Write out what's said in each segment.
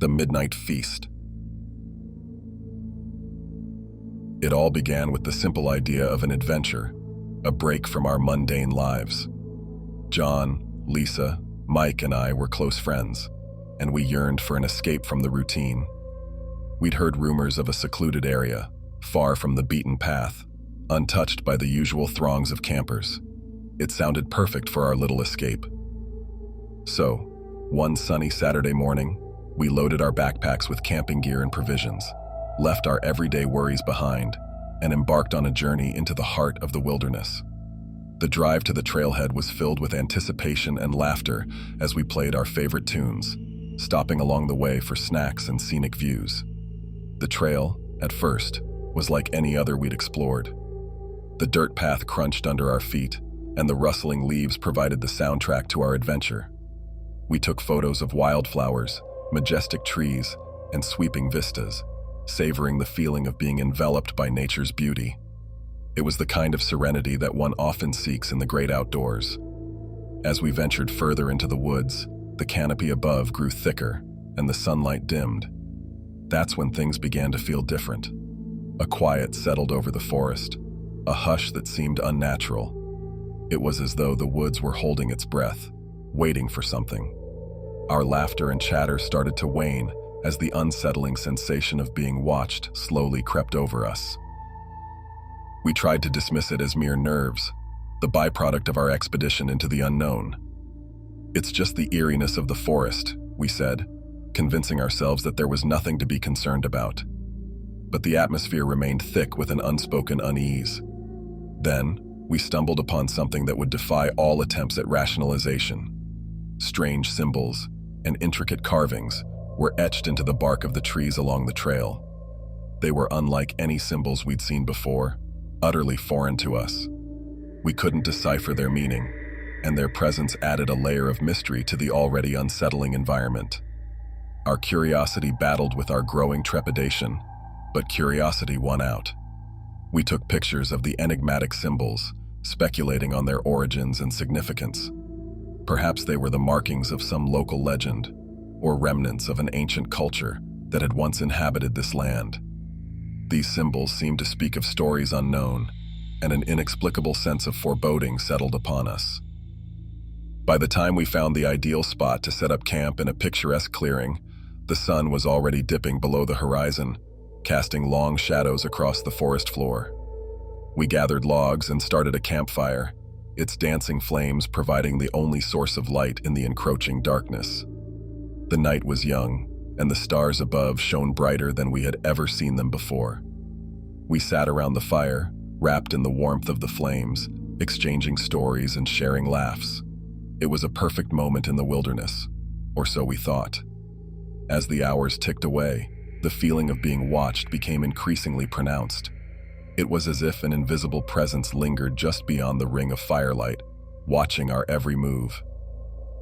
the midnight feast. It all began with the simple idea of an adventure, a break from our mundane lives. John, Lisa, Mike, and I were close friends, and we yearned for an escape from the routine. We'd heard rumors of a secluded area, far from the beaten path, untouched by the usual throngs of campers. It sounded perfect for our little escape. So, one sunny Saturday morning, we loaded our backpacks with camping gear and provisions, left our everyday worries behind, and embarked on a journey into the heart of the wilderness. The drive to the trailhead was filled with anticipation and laughter as we played our favorite tunes, stopping along the way for snacks and scenic views. The trail, at first, was like any other we'd explored. The dirt path crunched under our feet, and the rustling leaves provided the soundtrack to our adventure. We took photos of wildflowers, majestic trees, and sweeping vistas, savoring the feeling of being enveloped by nature's beauty. It was the kind of serenity that one often seeks in the great outdoors. As we ventured further into the woods, the canopy above grew thicker, and the sunlight dimmed. That's when things began to feel different. A quiet settled over the forest, a hush that seemed unnatural. It was as though the woods were holding its breath, waiting for something. Our laughter and chatter started to wane as the unsettling sensation of being watched slowly crept over us. We tried to dismiss it as mere nerves, the byproduct of our expedition into the unknown. "It's just the eeriness of the forest," we said, convincing ourselves that there was nothing to be concerned about. But the atmosphere remained thick with an unspoken unease. Then, we stumbled upon something that would defy all attempts at rationalization. Strange symbols and intricate carvings were etched into the bark of the trees along the trail. They were unlike any symbols we'd seen before, utterly foreign to us. We couldn't decipher their meaning, and their presence added a layer of mystery to the already unsettling environment. Our curiosity battled with our growing trepidation, but curiosity won out. We took pictures of the enigmatic symbols, speculating on their origins and significance. Perhaps they were the markings of some local legend, or remnants of an ancient culture that had once inhabited this land. These symbols seemed to speak of stories unknown, and an inexplicable sense of foreboding settled upon us. By the time we found the ideal spot to set up camp in a picturesque clearing, the sun was already dipping below the horizon, casting long shadows across the forest floor. We gathered logs and started a campfire, its dancing flames providing the only source of light in the encroaching darkness. The night was young, and the stars above shone brighter than we had ever seen them before. We sat around the fire, wrapped in the warmth of the flames, exchanging stories and sharing laughs. It was a perfect moment in the wilderness, or so we thought. As the hours ticked away, the feeling of being watched became increasingly pronounced. It was as if an invisible presence lingered just beyond the ring of firelight, watching our every move.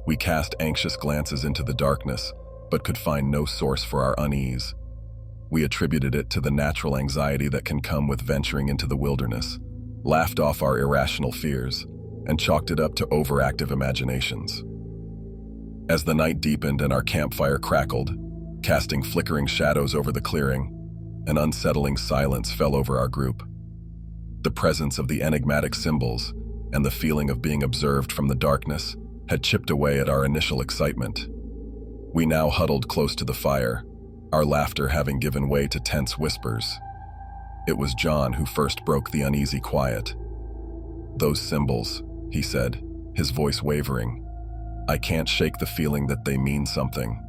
We cast anxious glances into the darkness, but could find no source for our unease. We attributed it to the natural anxiety that can come with venturing into the wilderness, laughed off our irrational fears, and chalked it up to overactive imaginations. As the night deepened and our campfire crackled, casting flickering shadows over the clearing, an unsettling silence fell over our group. The presence of the enigmatic symbols and the feeling of being observed from the darkness had chipped away at our initial excitement. We now huddled close to the fire, our laughter having given way to tense whispers. It was John who first broke the uneasy quiet. "Those symbols," he said, his voice wavering. "I can't shake the feeling that they mean something,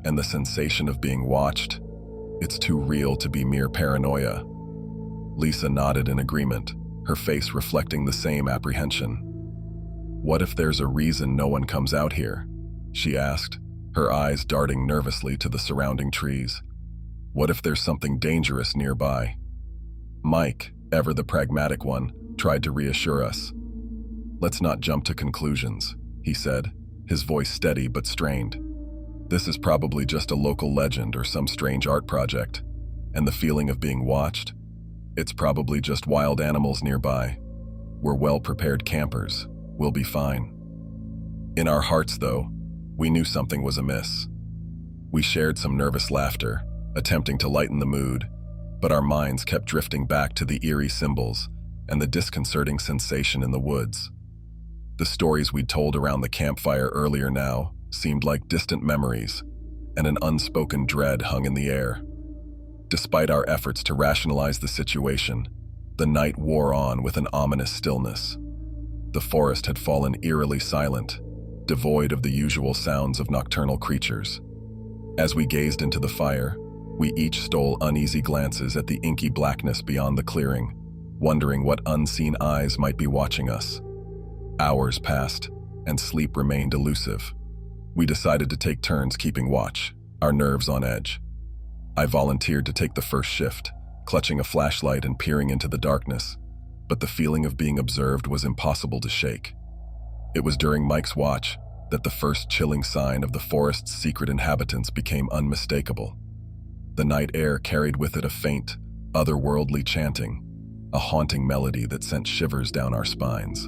and the sensation of being watched. It's too real to be mere paranoia." Lisa nodded in agreement, her face reflecting the same apprehension. "What if there's a reason no one comes out here?" she asked, her eyes darting nervously to the surrounding trees. "What if there's something dangerous nearby?" Mike, ever the pragmatic one, tried to reassure us. "Let's not jump to conclusions," he said, his voice steady but strained. "This is probably just a local legend or some strange art project, and the feeling of being watched? It's probably just wild animals nearby. We're well-prepared campers. We'll be fine." In our hearts, though, we knew something was amiss. We shared some nervous laughter, attempting to lighten the mood, but our minds kept drifting back to the eerie symbols and the disconcerting sensation in the woods. The stories we'd told around the campfire earlier now seemed like distant memories, and an unspoken dread hung in the air. Despite our efforts to rationalize the situation, the night wore on with an ominous stillness. The forest had fallen eerily silent, devoid of the usual sounds of nocturnal creatures. As we gazed into the fire, we each stole uneasy glances at the inky blackness beyond the clearing, wondering what unseen eyes might be watching us. Hours passed, and sleep remained elusive. We decided to take turns keeping watch, our nerves on edge. I volunteered to take the first shift, clutching a flashlight and peering into the darkness, but the feeling of being observed was impossible to shake. It was during Mike's watch that the first chilling sign of the forest's secret inhabitants became unmistakable. The night air carried with it a faint, otherworldly chanting, a haunting melody that sent shivers down our spines.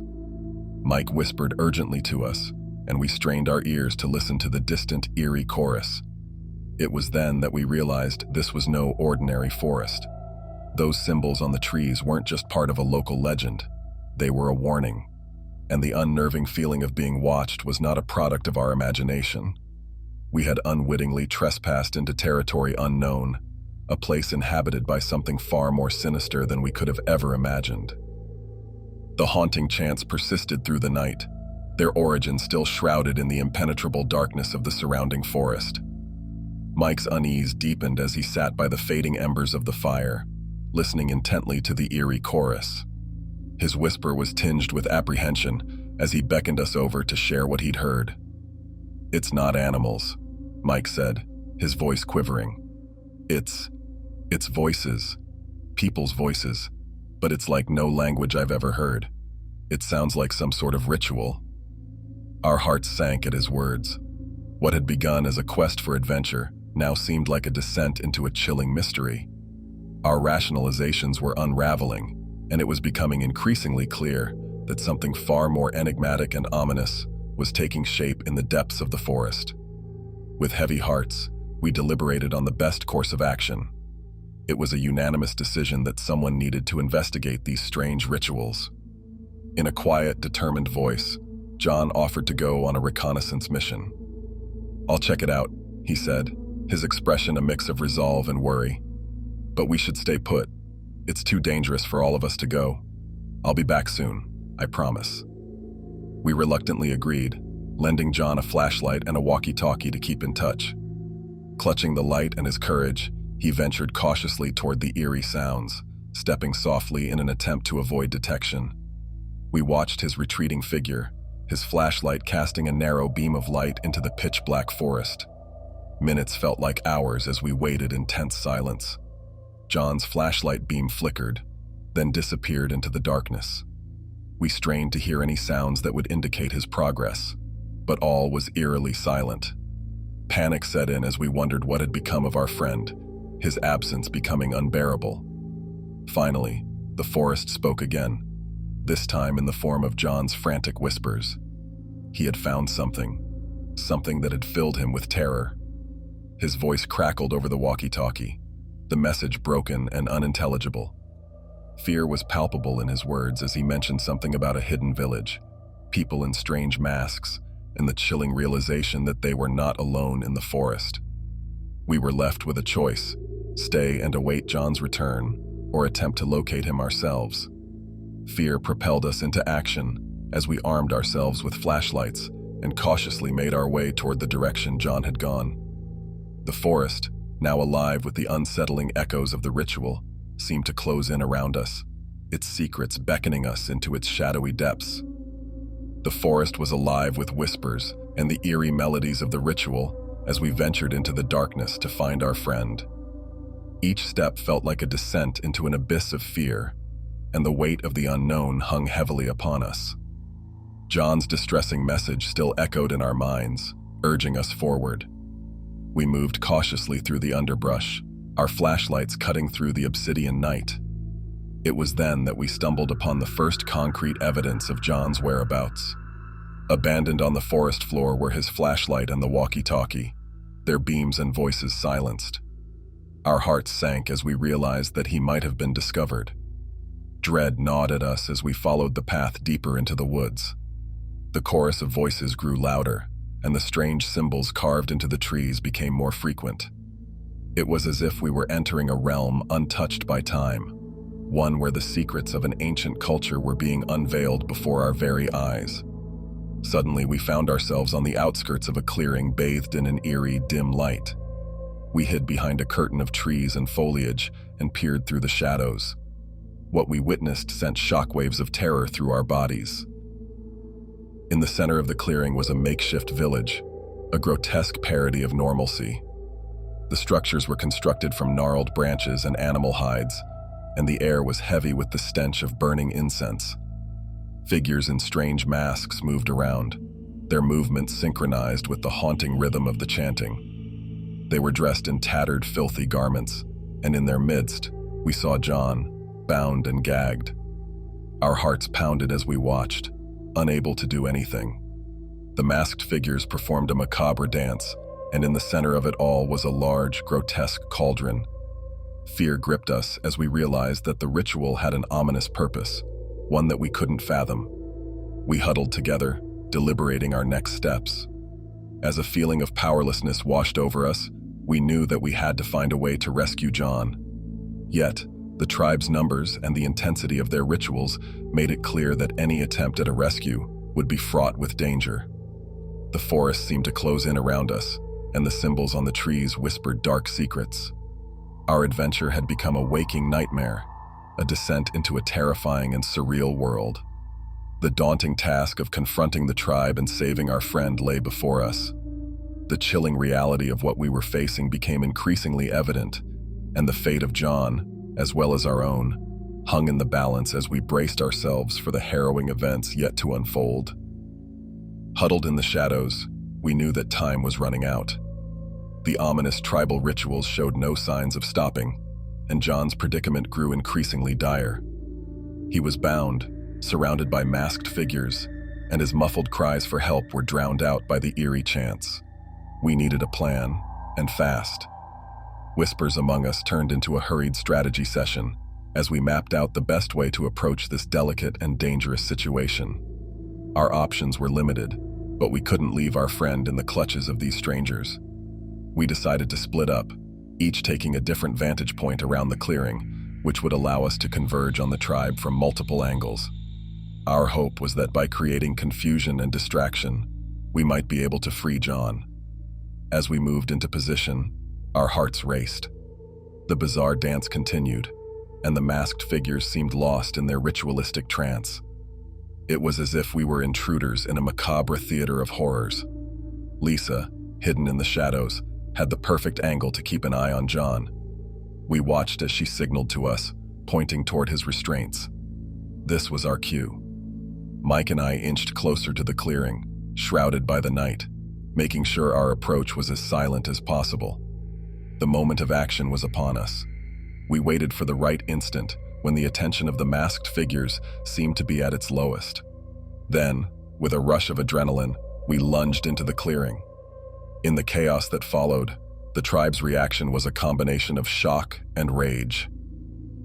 Mike whispered urgently to us, and we strained our ears to listen to the distant, eerie chorus. It was then that we realized this was no ordinary forest. Those symbols on the trees weren't just part of a local legend. They were a warning. And the unnerving feeling of being watched was not a product of our imagination. We had unwittingly trespassed into territory unknown, a place inhabited by something far more sinister than we could have ever imagined. The haunting chants persisted through the night, their origin still shrouded in the impenetrable darkness of the surrounding forest. Mike's unease deepened as he sat by the fading embers of the fire, listening intently to the eerie chorus. His whisper was tinged with apprehension as he beckoned us over to share what he'd heard. "It's not animals," Mike said, his voice quivering. It's voices, people's voices, but it's like no language I've ever heard. It sounds like some sort of ritual." Our hearts sank at his words. What had begun as a quest for adventure now seemed like a descent into a chilling mystery. Our rationalizations were unraveling, and it was becoming increasingly clear that something far more enigmatic and ominous was taking shape in the depths of the forest. With heavy hearts, we deliberated on the best course of action. It was a unanimous decision that someone needed to investigate these strange rituals. In a quiet, determined voice, John offered to go on a reconnaissance mission. "I'll check it out," he said, his expression a mix of resolve and worry. "But we should stay put. It's too dangerous for all of us to go. I'll be back soon, I promise." We reluctantly agreed, lending John a flashlight and a walkie-talkie to keep in touch. Clutching the light and his courage, he ventured cautiously toward the eerie sounds, stepping softly in an attempt to avoid detection. We watched his retreating figure, his flashlight casting a narrow beam of light into the pitch-black forest. Minutes felt like hours as we waited in tense silence. John's flashlight beam flickered, then disappeared into the darkness. We strained to hear any sounds that would indicate his progress, but all was eerily silent. Panic set in as we wondered what had become of our friend, his absence becoming unbearable. Finally, the forest spoke again, this time in the form of John's frantic whispers. He had found something that had filled him with terror. His voice crackled over the walkie-talkie, the message broken and unintelligible. Fear was palpable in his words as he mentioned something about a hidden village, people in strange masks, and the chilling realization that they were not alone in the forest. We were left with a choice: stay and await John's return, or attempt to locate him ourselves. Fear propelled us into action as we armed ourselves with flashlights and cautiously made our way toward the direction John had gone. The forest, now alive with the unsettling echoes of the ritual, seemed to close in around us, its secrets beckoning us into its shadowy depths. The forest was alive with whispers and the eerie melodies of the ritual as we ventured into the darkness to find our friend. Each step felt like a descent into an abyss of fear, and the weight of the unknown hung heavily upon us. John's distressing message still echoed in our minds, urging us forward. We moved cautiously through the underbrush, our flashlights cutting through the obsidian night. It was then that we stumbled upon the first concrete evidence of John's whereabouts. Abandoned on the forest floor were his flashlight and the walkie-talkie. their beams and voices silenced. Our hearts sank as we realized that he might have been discovered. Dread gnawed at us as we followed the path deeper into the woods. The chorus of voices grew louder, and the strange symbols carved into the trees became more frequent. It was as if we were entering a realm untouched by time, one where the secrets of an ancient culture were being unveiled before our very eyes. Suddenly, we found ourselves on the outskirts of a clearing bathed in an eerie, dim light. We hid behind a curtain of trees and foliage and peered through the shadows. What we witnessed sent shockwaves of terror through our bodies. In the center of the clearing was a makeshift village, a grotesque parody of normalcy. The structures were constructed from gnarled branches and animal hides, and the air was heavy with the stench of burning incense. Figures in strange masks moved around, their movements synchronized with the haunting rhythm of the chanting. They were dressed in tattered, filthy garments, and in their midst, we saw John, bound and gagged. Our hearts pounded as we watched, unable to do anything. The masked figures performed a macabre dance, and in the center of it all was a large, grotesque cauldron. Fear gripped us as we realized that the ritual had an ominous purpose, one that we couldn't fathom. We huddled together, deliberating our next steps. As a feeling of powerlessness washed over us, we knew that we had to find a way to rescue John. Yet, the tribe's numbers and the intensity of their rituals made it clear that any attempt at a rescue would be fraught with danger. The forest seemed to close in around us, and the symbols on the trees whispered dark secrets. Our adventure had become a waking nightmare, a descent into a terrifying and surreal world. The daunting task of confronting the tribe and saving our friend lay before us. The chilling reality of what we were facing became increasingly evident, and the fate of John, as well as our own, hung in the balance as we braced ourselves for the harrowing events yet to unfold. Huddled in the shadows, we knew that time was running out. The ominous tribal rituals showed no signs of stopping, and John's predicament grew increasingly dire. He was bound, surrounded by masked figures, and his muffled cries for help were drowned out by the eerie chants. We needed a plan, and fast. Whispers among us turned into a hurried strategy session as we mapped out the best way to approach this delicate and dangerous situation. Our options were limited, but we couldn't leave our friend in the clutches of these strangers. We decided to split up, each taking a different vantage point around the clearing, which would allow us to converge on the tribe from multiple angles. Our hope was that by creating confusion and distraction, we might be able to free John. As we moved into position, our hearts raced. The bizarre dance continued, and the masked figures seemed lost in their ritualistic trance. It was as if we were intruders in a macabre theater of horrors. Lisa, hidden in the shadows, had the perfect angle to keep an eye on John. We watched as she signaled to us, pointing toward his restraints. This was our cue. Mike and I inched closer to the clearing, shrouded by the night, making sure our approach was as silent as possible. The moment of action was upon us. We waited for the right instant when the attention of the masked figures seemed to be at its lowest. Then, with a rush of adrenaline, we lunged into the clearing. In the chaos that followed, the tribe's reaction was a combination of shock and rage.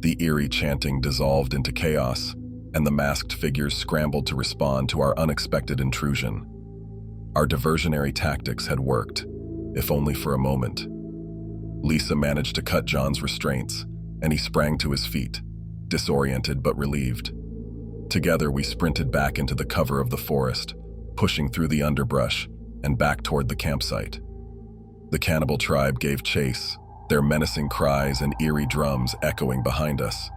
The eerie chanting dissolved into chaos, and the masked figures scrambled to respond to our unexpected intrusion. Our diversionary tactics had worked, if only for a moment. Lisa managed to cut John's restraints, and he sprang to his feet, disoriented but relieved. Together we sprinted back into the cover of the forest, pushing through the underbrush and back toward the campsite. The cannibal tribe gave chase, their menacing cries and eerie drums echoing behind us.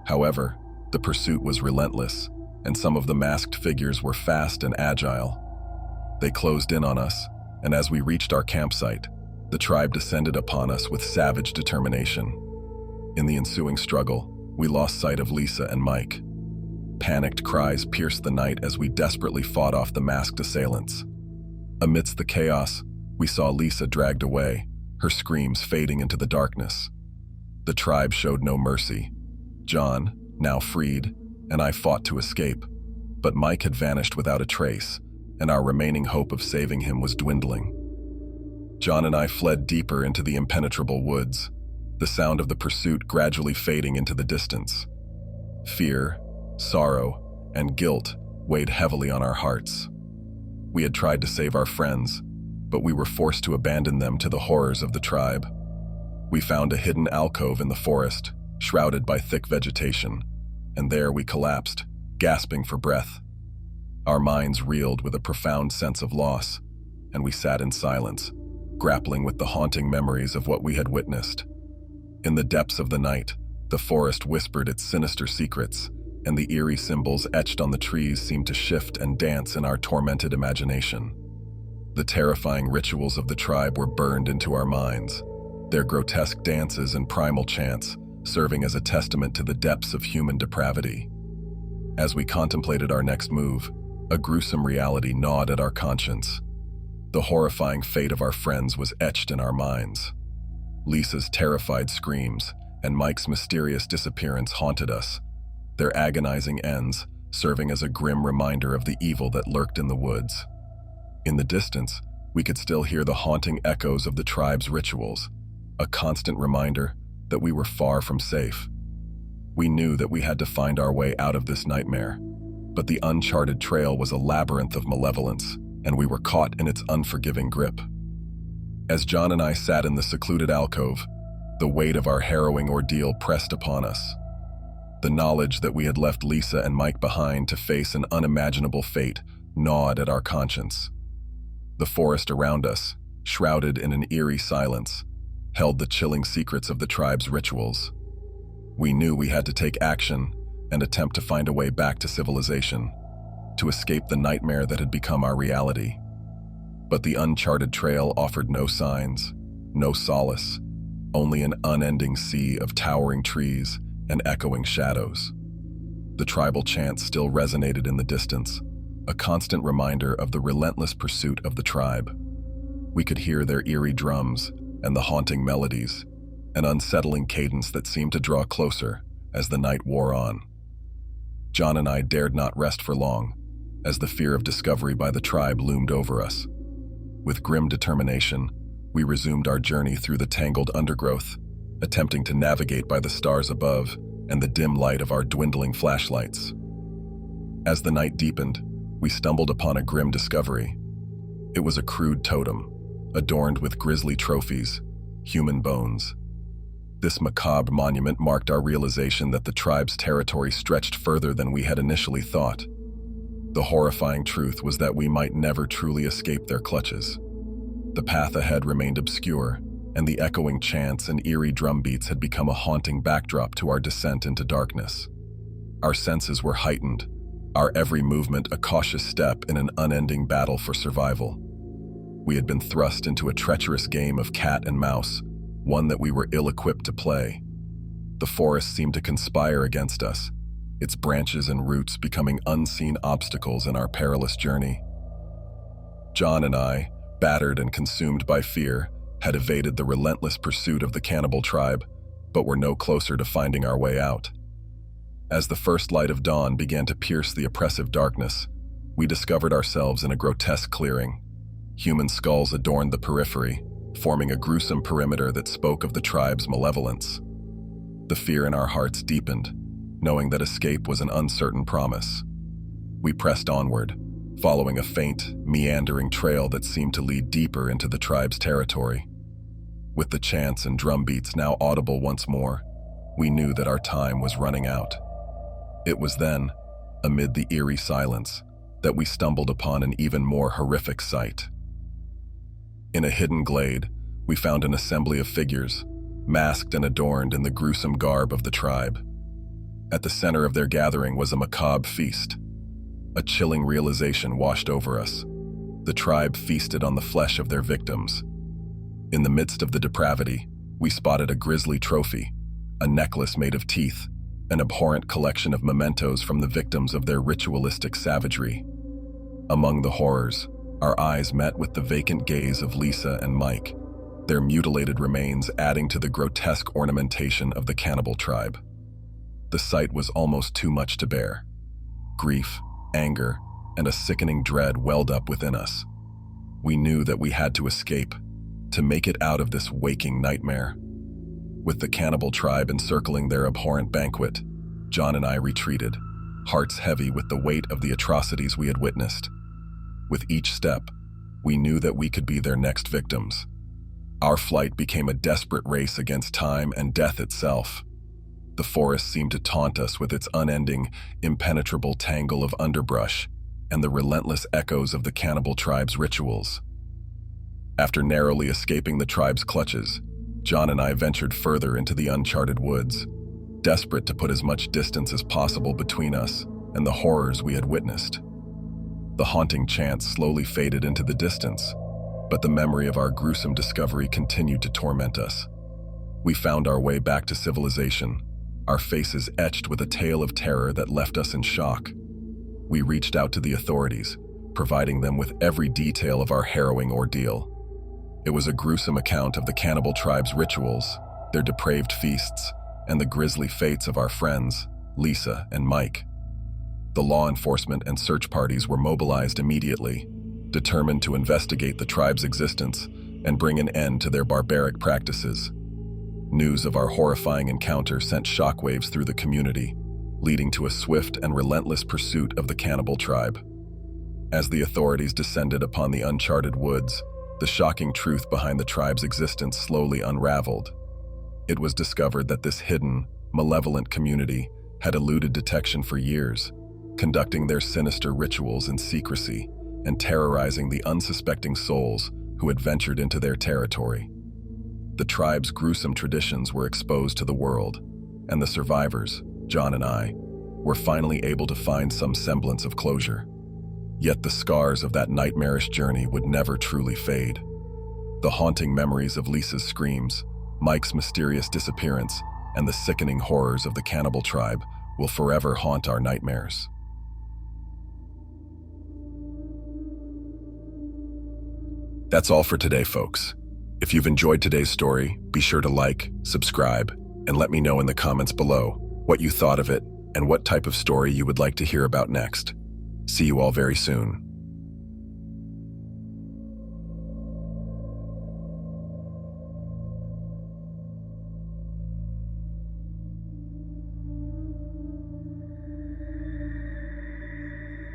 However, the pursuit was relentless, and some of the masked figures were fast and agile. They closed in on us, and as we reached our campsite, the tribe descended upon us with savage determination. In the ensuing struggle, we lost sight of Lisa and Mike. Panicked cries pierced the night as we desperately fought off the masked assailants. Amidst the chaos, we saw Lisa dragged away, her screams fading into the darkness. The tribe showed no mercy. John, now freed, and I fought to escape, but Mike had vanished without a trace, and our remaining hope of saving him was dwindling. John and I fled deeper into the impenetrable woods, the sound of the pursuit gradually fading into the distance. Fear, sorrow, and guilt weighed heavily on our hearts. We had tried to save our friends, but we were forced to abandon them to the horrors of the tribe. We found a hidden alcove in the forest, shrouded by thick vegetation, and there we collapsed, gasping for breath. Our minds reeled with a profound sense of loss, and we sat in silence, grappling with the haunting memories of what we had witnessed. In the depths of the night, the forest whispered its sinister secrets, and the eerie symbols etched on the trees seemed to shift and dance in our tormented imagination. The terrifying rituals of the tribe were burned into our minds, their grotesque dances and primal chants serving as a testament to the depths of human depravity. As we contemplated our next move, a gruesome reality gnawed at our conscience. The horrifying fate of our friends was etched in our minds. Lisa's terrified screams and Mike's mysterious disappearance haunted us, their agonizing ends serving as a grim reminder of the evil that lurked in the woods. In the distance, we could still hear the haunting echoes of the tribe's rituals, a constant reminder that we were far from safe. We knew that we had to find our way out of this nightmare, but the uncharted trail was a labyrinth of malevolence, and we were caught in its unforgiving grip. As John and I sat in the secluded alcove, the weight of our harrowing ordeal pressed upon us. The knowledge that we had left Lisa and Mike behind to face an unimaginable fate gnawed at our conscience. The forest around us, shrouded in an eerie silence, held the chilling secrets of the tribe's rituals. We knew we had to take action and attempt to find a way back to civilization, to escape the nightmare that had become our reality. But the uncharted trail offered no signs, no solace, only an unending sea of towering trees and echoing shadows. The tribal chants still resonated in the distance, a constant reminder of the relentless pursuit of the tribe. We could hear their eerie drums and the haunting melodies, an unsettling cadence that seemed to draw closer as the night wore on. John and I dared not rest for long, as the fear of discovery by the tribe loomed over us. With grim determination, we resumed our journey through the tangled undergrowth, attempting to navigate by the stars above and the dim light of our dwindling flashlights. As the night deepened, we stumbled upon a grim discovery. It was a crude totem, adorned with grisly trophies, human bones. This macabre monument marked our realization that the tribe's territory stretched further than we had initially thought. The horrifying truth was that we might never truly escape their clutches. The path ahead remained obscure, and the echoing chants and eerie drumbeats had become a haunting backdrop to our descent into darkness. Our senses were heightened, our every movement a cautious step in an unending battle for survival. We had been thrust into a treacherous game of cat and mouse, one that we were ill-equipped to play. The forest seemed to conspire against us, its branches and roots becoming unseen obstacles in our perilous journey. John and I, battered and consumed by fear, had evaded the relentless pursuit of the cannibal tribe, but were no closer to finding our way out. As the first light of dawn began to pierce the oppressive darkness, we discovered ourselves in a grotesque clearing. Human skulls adorned the periphery, forming a gruesome perimeter that spoke of the tribe's malevolence. The fear in our hearts deepened, knowing that escape was an uncertain promise. We pressed onward, following a faint, meandering trail that seemed to lead deeper into the tribe's territory. With the chants and drum beats now audible once more, we knew that our time was running out. It was then, amid the eerie silence, that we stumbled upon an even more horrific sight. In a hidden glade, we found an assembly of figures, masked and adorned in the gruesome garb of the tribe. At the center of their gathering was a macabre feast. A chilling realization washed over us. The tribe feasted on the flesh of their victims. In the midst of the depravity, we spotted a grisly trophy, a necklace made of teeth, an abhorrent collection of mementos from the victims of their ritualistic savagery. Among the horrors, our eyes met with the vacant gaze of Lisa and Mike, their mutilated remains adding to the grotesque ornamentation of the cannibal tribe. The sight was almost too much to bear. Grief, anger, and a sickening dread welled up within us. We knew that we had to escape, to make it out of this waking nightmare. With the cannibal tribe encircling their abhorrent banquet, John and I retreated, hearts heavy with the weight of the atrocities we had witnessed. With each step, we knew that we could be their next victims. Our flight became a desperate race against time and death itself. The forest seemed to taunt us with its unending, impenetrable tangle of underbrush and the relentless echoes of the cannibal tribe's rituals. After narrowly escaping the tribe's clutches, John and I ventured further into the uncharted woods, desperate to put as much distance as possible between us and the horrors we had witnessed. The haunting chants slowly faded into the distance, but the memory of our gruesome discovery continued to torment us. We found our way back to civilization, our faces etched with a tale of terror that left us in shock. We reached out to the authorities, providing them with every detail of our harrowing ordeal. It was a gruesome account of the cannibal tribe's rituals, their depraved feasts, and the grisly fates of our friends, Lisa and Mike. The law enforcement and search parties were mobilized immediately, determined to investigate the tribe's existence and bring an end to their barbaric practices. News of our horrifying encounter sent shockwaves through the community, leading to a swift and relentless pursuit of the cannibal tribe. As the authorities descended upon the uncharted woods, the shocking truth behind the tribe's existence slowly unraveled. It was discovered that this hidden, malevolent community had eluded detection for years, conducting their sinister rituals in secrecy and terrorizing the unsuspecting souls who had ventured into their territory. The tribe's gruesome traditions were exposed to the world, and the survivors, John and I, were finally able to find some semblance of closure. Yet the scars of that nightmarish journey would never truly fade. The haunting memories of Lisa's screams, Mike's mysterious disappearance, and the sickening horrors of the cannibal tribe will forever haunt our nightmares. That's all for today, folks. If you've enjoyed today's story, be sure to like, subscribe, and let me know in the comments below what you thought of it and what type of story you would like to hear about next. See you all very soon.